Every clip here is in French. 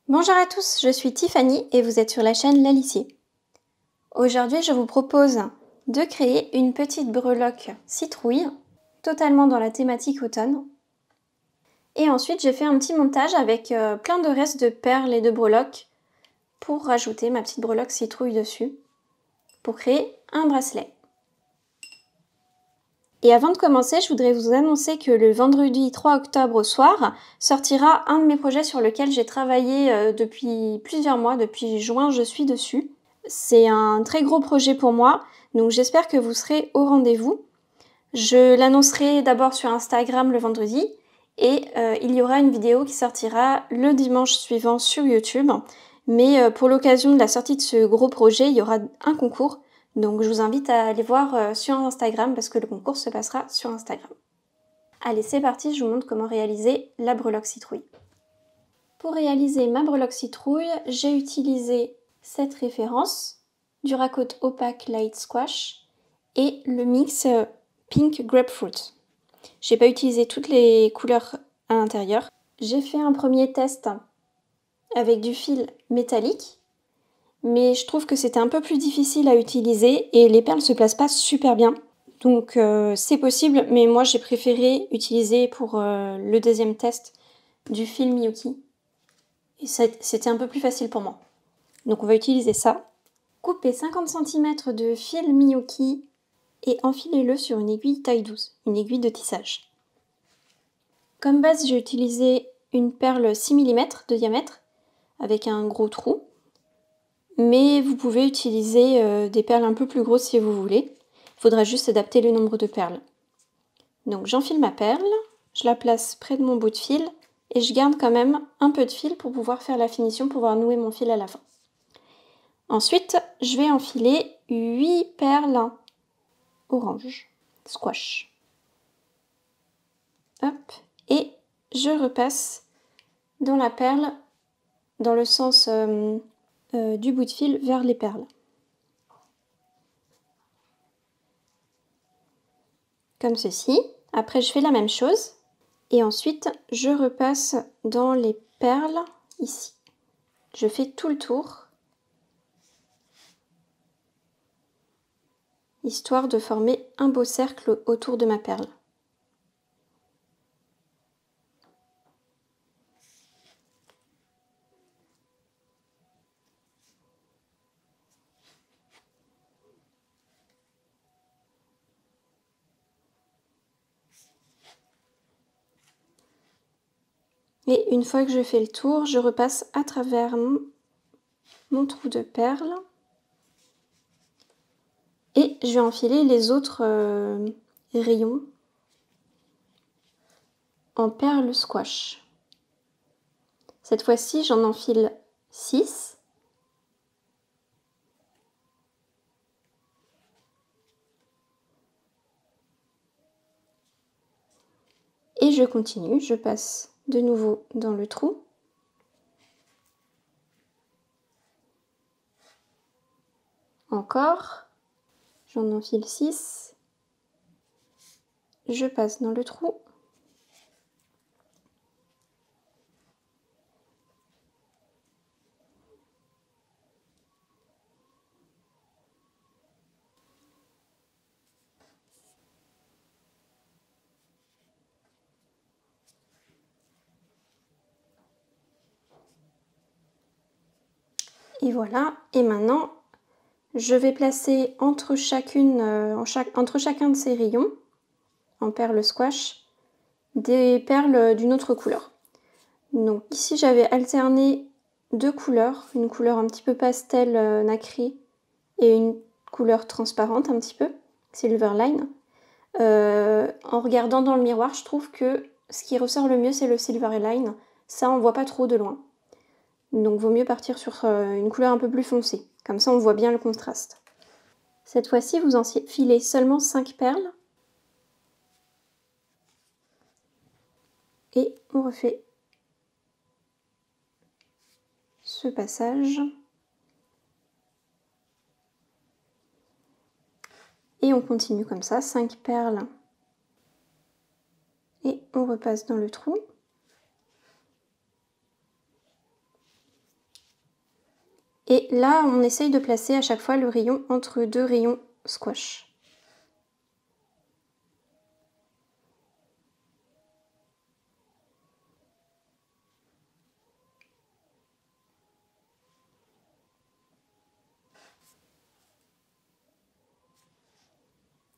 Bonjour à tous, je suis Tiffany et vous êtes sur la chaîne L'Alicier. Aujourd'hui, je vous propose de créer une petite breloque citrouille, totalement dans la thématique automne. Et ensuite, j'ai fait un petit montage avec plein de restes de perles et de breloques pour rajouter ma petite breloque citrouille dessus, pour créer un bracelet. Et avant de commencer, je voudrais vous annoncer que le vendredi 3 octobre au soir sortira un de mes projets sur lequel j'ai travaillé depuis plusieurs mois, depuis juin je suis dessus. C'est un très gros projet pour moi, donc j'espère que vous serez au rendez-vous. Je l'annoncerai d'abord sur Instagram le vendredi et il y aura une vidéo qui sortira le dimanche suivant sur YouTube. Mais pour l'occasion de la sortie de ce gros projet, il y aura un concours. Donc je vous invite à aller voir sur Instagram parce que le concours se passera sur Instagram. Allez, c'est parti, je vous montre comment réaliser la breloque citrouille. Pour réaliser ma breloque citrouille, j'ai utilisé cette référence, Duracoat Opaque Light Squash et le mix Pink Grapefruit. J'ai pas utilisé toutes les couleurs à l'intérieur. J'ai fait un premier test avec du fil métallique, mais je trouve que c'était un peu plus difficile à utiliser et les perles se placent pas super bien. Donc c'est possible, mais moi j'ai préféré utiliser pour le deuxième test du fil Miyuki. Et c'était un peu plus facile pour moi. Donc on va utiliser ça. Coupez 50 cm de fil Miyuki et enfilez-le sur une aiguille taille 12, une aiguille de tissage. Comme base, j'ai utilisé une perle 6 mm de diamètre avec un gros trou. Mais vous pouvez utiliser des perles un peu plus grosses si vous voulez. Il faudra juste adapter le nombre de perles. Donc j'enfile ma perle, je la place près de mon bout de fil et je garde quand même un peu de fil pour pouvoir faire la finition, pour pouvoir nouer mon fil à la fin. Ensuite, je vais enfiler 8 perles orange, squash. Hop, et je repasse dans la perle, dans le sens du bout de fil vers les perles. Comme ceci. Après, je fais la même chose. Et ensuite, je repasse dans les perles ici. Je fais tout le tour, histoire de former un beau cercle autour de ma perle. Et une fois que je fais le tour, je repasse à travers mon trou de perles. Et je vais enfiler les autres rayons en perles squash. Cette fois-ci, j'en enfile 6. Et je continue, je passe de nouveau dans le trou. Encore, j'en enfile 6. Je passe dans le trou. Et voilà, et maintenant, je vais placer entre chacun de ces rayons, en perles squash, des perles d'une autre couleur. Donc ici, j'avais alterné deux couleurs, une couleur un petit peu pastel nacré et une couleur transparente un petit peu, Silverline. En regardant dans le miroir, je trouve que ce qui ressort le mieux, c'est le Silverline. Ça, on voit pas trop de loin. Donc vaut mieux partir sur une couleur un peu plus foncée. Comme ça, on voit bien le contraste. Cette fois-ci, vous enfilez seulement 5 perles. Et on refait ce passage. Et on continue comme ça, 5 perles. Et on repasse dans le trou. Et là, on essaye de placer à chaque fois le rayon entre deux rayons squash.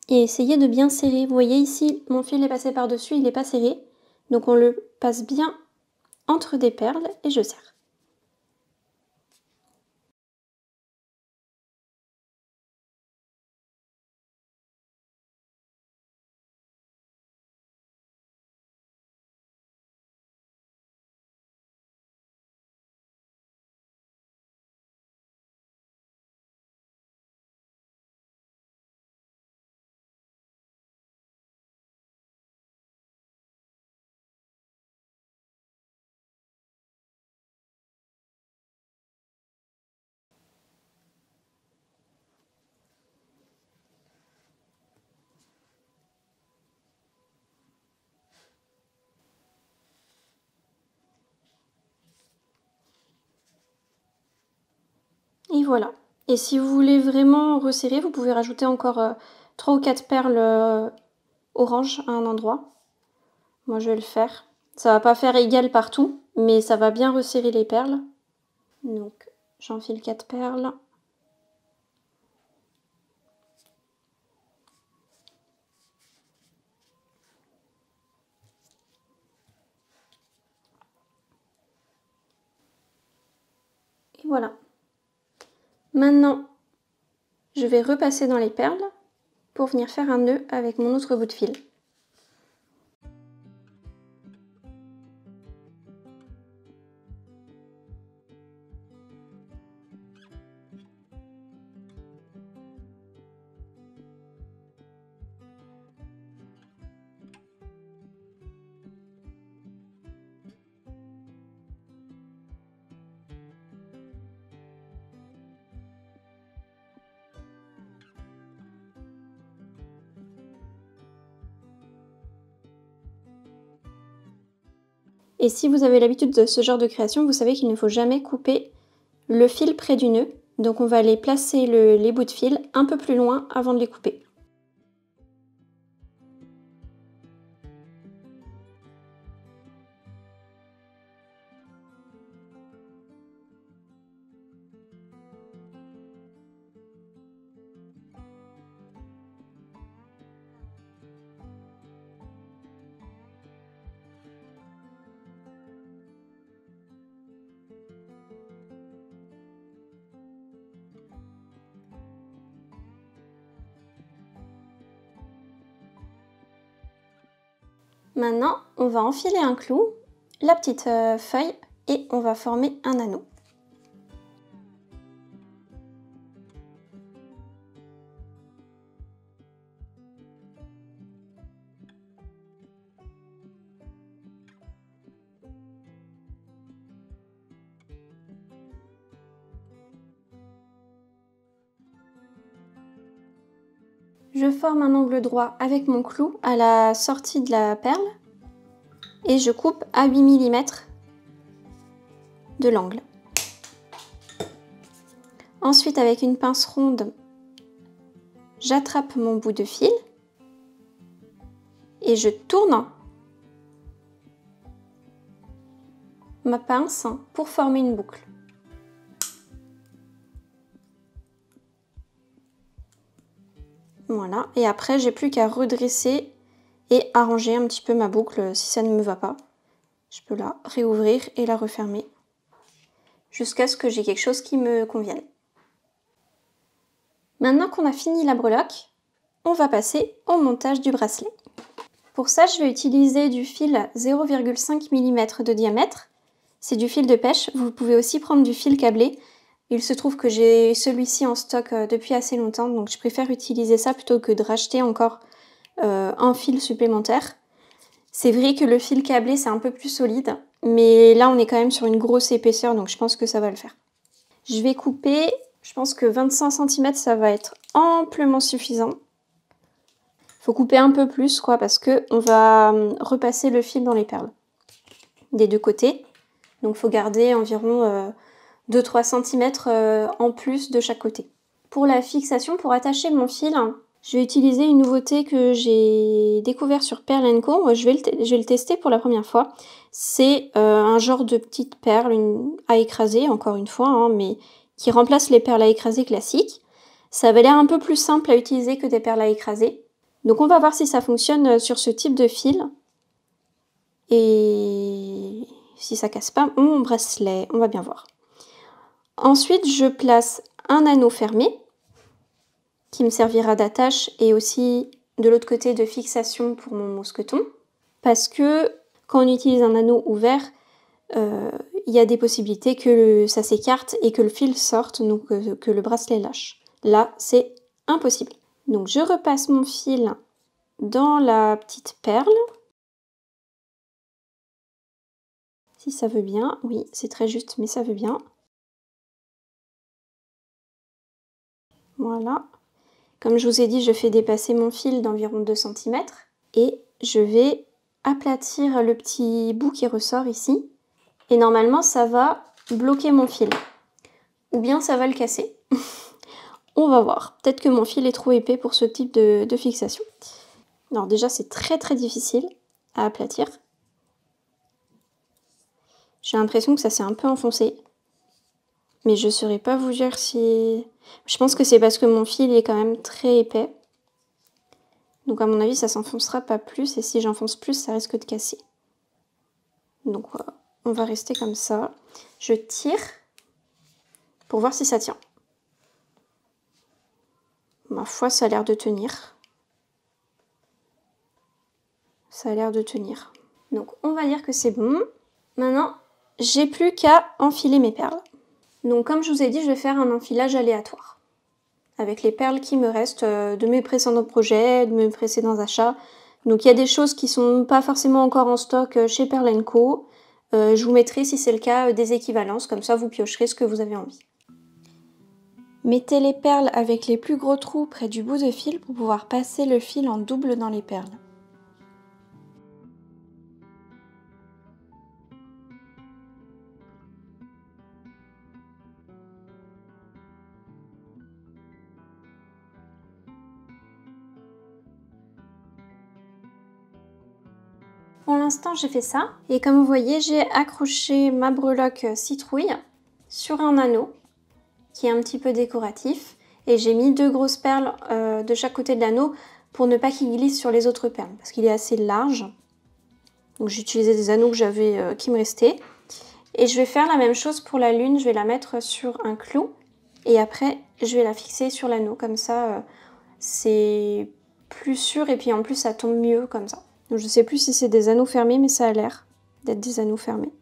Et essayez de bien serrer. Vous voyez ici, mon fil est passé par-dessus, il n'est pas serré. Donc on le passe bien entre des perles et je serre. Et voilà. Et si vous voulez vraiment resserrer, vous pouvez rajouter encore 3 ou 4 perles orange à un endroit. Moi je vais le faire. Ça va pas faire égal partout, mais ça va bien resserrer les perles. Donc j'enfile 4 perles. Et voilà. Maintenant, je vais repasser dans les perles pour venir faire un nœud avec mon autre bout de fil. Et si vous avez l'habitude de ce genre de création, vous savez qu'il ne faut jamais couper le fil près du nœud. Donc on va aller placer les bouts de fil un peu plus loin avant de les couper. Maintenant, on va enfiler un clou, la petite feuille et on va former un anneau. Je forme un angle droit avec mon clou à la sortie de la perle et je coupe à 8 mm de l'angle. Ensuite, avec une pince ronde, j'attrape mon bout de fil et je tourne ma pince pour former une boucle. Voilà, et après j'ai plus qu'à redresser et arranger un petit peu ma boucle si ça ne me va pas. Je peux la réouvrir et la refermer jusqu'à ce que j'ai quelque chose qui me convienne. Maintenant qu'on a fini la breloque, on va passer au montage du bracelet. Pour ça, je vais utiliser du fil 0,5 mm de diamètre. C'est du fil de pêche. Vous pouvez aussi prendre du fil câblé. Il se trouve que j'ai celui-ci en stock depuis assez longtemps, donc je préfère utiliser ça plutôt que de racheter encore un fil supplémentaire. C'est vrai que le fil câblé, c'est un peu plus solide, mais là, on est quand même sur une grosse épaisseur, donc je pense que ça va le faire. Je vais couper, je pense que 25 cm, ça va être amplement suffisant. Il faut couper un peu plus, quoi, parce qu'on va repasser le fil dans les perles des deux côtés. Donc, il faut garder environ 2-3 cm en plus de chaque côté. Pour la fixation, pour attacher mon fil, je vais utiliser une nouveauté que j'ai découvert sur Perle & Co. Je vais le tester pour la première fois. C'est un genre de petite perle à écraser, encore une fois, hein, mais qui remplace les perles à écraser classiques. Ça avait l'air un peu plus simple à utiliser que des perles à écraser. Donc on va voir si ça fonctionne sur ce type de fil. Et si ça casse pas mon bracelet, on va bien voir. Ensuite, je place un anneau fermé qui me servira d'attache et aussi de l'autre côté de fixation pour mon mousqueton. Parce que quand on utilise un anneau ouvert, il y a des possibilités que ça s'écarte et que le fil sorte, donc que le bracelet lâche. Là, c'est impossible. Donc je repasse mon fil dans la petite perle. Si ça veut bien, oui, c'est très juste, mais ça veut bien. Voilà. Comme je vous ai dit, je fais dépasser mon fil d'environ 2 cm et je vais aplatir le petit bout qui ressort ici. Et normalement, ça va bloquer mon fil. Ou bien ça va le casser. On va voir. Peut-être que mon fil est trop épais pour ce type de fixation. Alors déjà, c'est très très difficile à aplatir. J'ai l'impression que ça s'est un peu enfoncé. Mais je ne saurais pas vous dire si... Je pense que c'est parce que mon fil est quand même très épais. Donc à mon avis, ça s'enfoncera pas plus. Et si j'enfonce plus, ça risque de casser. Donc on va rester comme ça. Je tire pour voir si ça tient. Ma foi, ça a l'air de tenir. Ça a l'air de tenir. Donc on va dire que c'est bon. Maintenant, j'ai plus qu'à enfiler mes perles. Donc comme je vous ai dit, je vais faire un enfilage aléatoire. Avec les perles qui me restent de mes précédents projets, de mes précédents achats. Donc il y a des choses qui sont pas forcément encore en stock chez Perle & Co. Je vous mettrai, si c'est le cas, des équivalences. Comme ça, vous piocherez ce que vous avez envie. Mettez les perles avec les plus gros trous près du bout de fil pour pouvoir passer le fil en double dans les perles. Pour l'instant, j'ai fait ça. Et comme vous voyez, j'ai accroché ma breloque citrouille sur un anneau qui est un petit peu décoratif. Et j'ai mis 2 grosses perles de chaque côté de l'anneau pour ne pas qu'il glisse sur les autres perles parce qu'il est assez large. Donc j'ai utilisé des anneaux que j'avais qui me restaient. Et je vais faire la même chose pour la lune. Je vais la mettre sur un clou et après je vais la fixer sur l'anneau. Comme ça, c'est plus sûr et puis en plus ça tombe mieux comme ça. Donc, je ne sais plus si c'est des anneaux fermés, mais ça a l'air d'être des anneaux fermés.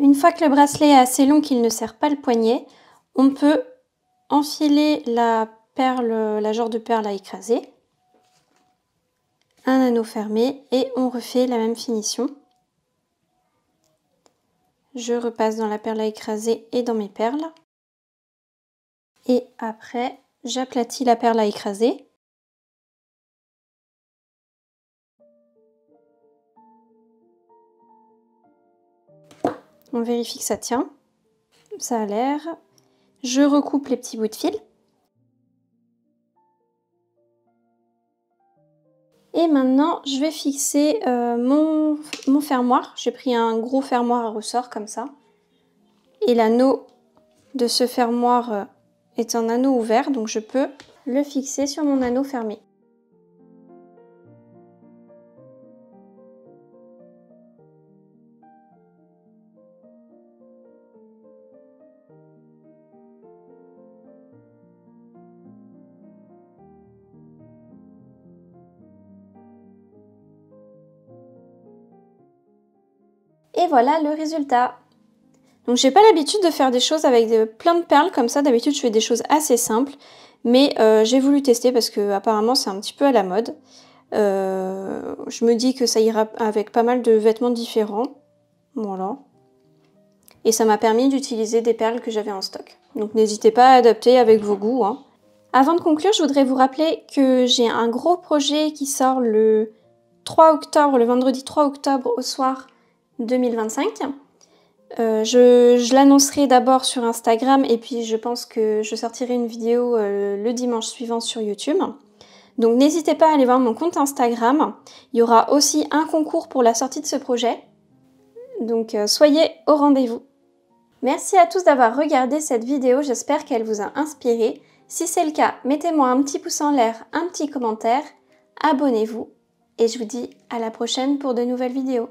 Une fois que le bracelet est assez long qu'il ne serre pas le poignet, on peut enfiler la perle, la genre de perle à écraser, un anneau fermé et on refait la même finition. Je repasse dans la perle à écraser et dans mes perles. Et après, j'aplatis la perle à écraser. On vérifie que ça tient. Ça a l'air. Je recoupe les petits bouts de fil. Et maintenant, je vais fixer mon fermoir. J'ai pris un gros fermoir à ressort comme ça. Et l'anneau de ce fermoir est un anneau ouvert, donc je peux le fixer sur mon anneau fermé. voilà le résultat. Donc j'ai pas l'habitude de faire des choses avec plein de perles comme ça, d'habitude je fais des choses assez simples, mais j'ai voulu tester parce que apparemment c'est un petit peu à la mode. Je me dis que ça ira avec pas mal de vêtements différents, voilà. Et ça m'a permis d'utiliser des perles que j'avais en stock. Donc n'hésitez pas à adapter avec vos goûts, hein. Avant de conclure, je voudrais vous rappeler que j'ai un gros projet qui sort le 3 octobre, le vendredi 3 octobre au soir 2025. Je l'annoncerai d'abord sur Instagram et puis je pense que je sortirai une vidéo le dimanche suivant sur YouTube. Donc n'hésitez pas à aller voir mon compte Instagram. Il y aura aussi un concours pour la sortie de ce projet. Donc soyez au rendez-vous. Merci à tous d'avoir regardé cette vidéo, j'espère qu'elle vous a inspiré. Si c'est le cas, mettez-moi un petit pouce en l'air, un petit commentaire, abonnez-vous et je vous dis à la prochaine pour de nouvelles vidéos.